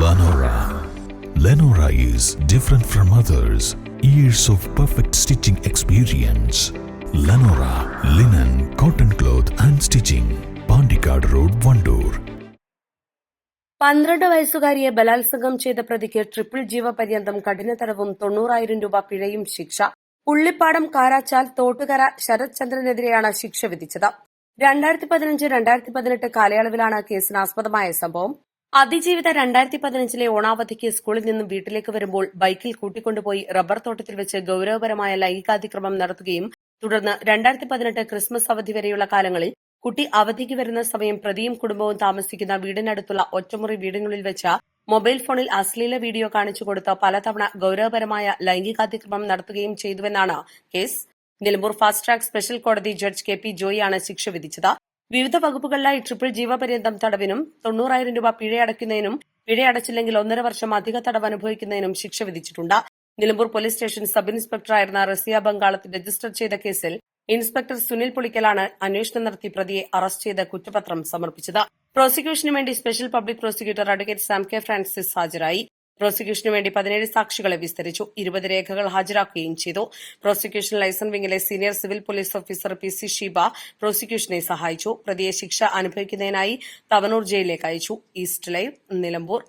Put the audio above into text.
Lenora. Lenora is different from others. Years of perfect stitching experience. Lenora linen, cotton cloth and stitching. Pandikad Road, Vandoor. 12 വയസ്സുകാരിയെ ബലാത്സംഗം ചെയ്ത പ്രതിക്ക് triple ജീവപര്യന്തം കഠിന തടവും 90,000 രൂപ പിഴയും ശിക്ഷ. പുള്ളിപ്പാടം കാരാച്ചാൽ തോട്ടുകര ശരത് ചന്ദ്രനെതിരെയാണ് ശിക്ഷ വിധിച്ചത്. 2015-2018 കാലയളവിലാണ് കേസിനാസ്പദമായ സംഭവം. അതിജീവിത 2015 ഓണാവധിക്ക് സ്കൂളിൽ നിന്നും വീട്ടിലേക്ക് വരുമ്പോൾ ബൈക്കിൽ കൂട്ടിക്കൊണ്ടുപോയി റബ്ബർ തോട്ടത്തിൽ വെച്ച് ഗൌരവപരമായ ലൈംഗികാതിക്രമം നടത്തുകയും തുടർന്ന് 2018 ക്രിസ്മസ് അവധി വരെയുള്ള കാലങ്ങളിൽ കുട്ടി അവധിക്ക് വരുന്ന സമയം പ്രതിയും കുടുംബവും താമസിക്കുന്ന വീടിനടുത്തുള്ള ഒറ്റമുറി വീടിനുള്ളിൽ വെച്ച് മൊബൈൽ ഫോണിൽ അശ്ലീല വീഡിയോ കാണിച്ചു കൊടുത്ത് പലതവണ ഗൌരവപരമായ ലൈംഗികാതിക്രമം നടത്തുകയും ചെയ്തുവെന്നാണ് case. Nilambur fast track special കോടതി ജഡ്ജ് KP ജോയിയാണ് ശിക്ഷ വിധിച്ചത്. വിവിധ വകുപ്പുകളിലായി ട്രിപ്പിൾ ജീവപര്യന്തം തടവിനും 90,000 രൂപ പിഴയടയ്ക്കുന്നതിനും പിഴയടച്ചില്ലെങ്കിൽ 1.5 വർഷം അധിക തടവ് അനുഭവിക്കുന്നതിനും ശിക്ഷ വിധിച്ചിട്ടുണ്ട്. നിലമ്പൂർ പോലീസ് സ്റ്റേഷൻ സബ് ഇൻസ്പെക്ടറായിരുന്ന റസിയ ബംഗാളത്ത് രജിസ്റ്റർ ചെയ്ത കേസിൽ ഇൻസ്പെക്ടർ സുനിൽ പുളിക്കലാണ് അന്വേഷണം നടത്തി പ്രതിയെ അറസ്റ്റ് ചെയ്ത് കുറ്റപത്രം സമർപ്പിച്ചത്. പ്രോസിക്യൂഷനു വേണ്ടി special public prosecutor advocate Sam K Francis ഹാജരായി. പ്രോസിക്യൂഷനു വേണ്ടി 17 സാക്ഷികളെ വിസ്തരിച്ചു. 20 രേഖകൾ ഹാജരാക്കുകയും ചെയ്തു. പ്രോസിക്യൂഷൻ ലൈസൺ വിംഗിലെ senior civil police officer PC Sheeba പ്രോസിക്യൂഷനെ സഹായിച്ചു. പ്രതിയെ ശിക്ഷ അനുഭവിക്കുന്നതിനായി തവനൂർ ജയിലിലേക്ക് അയച്ചു. East live, Nilambur.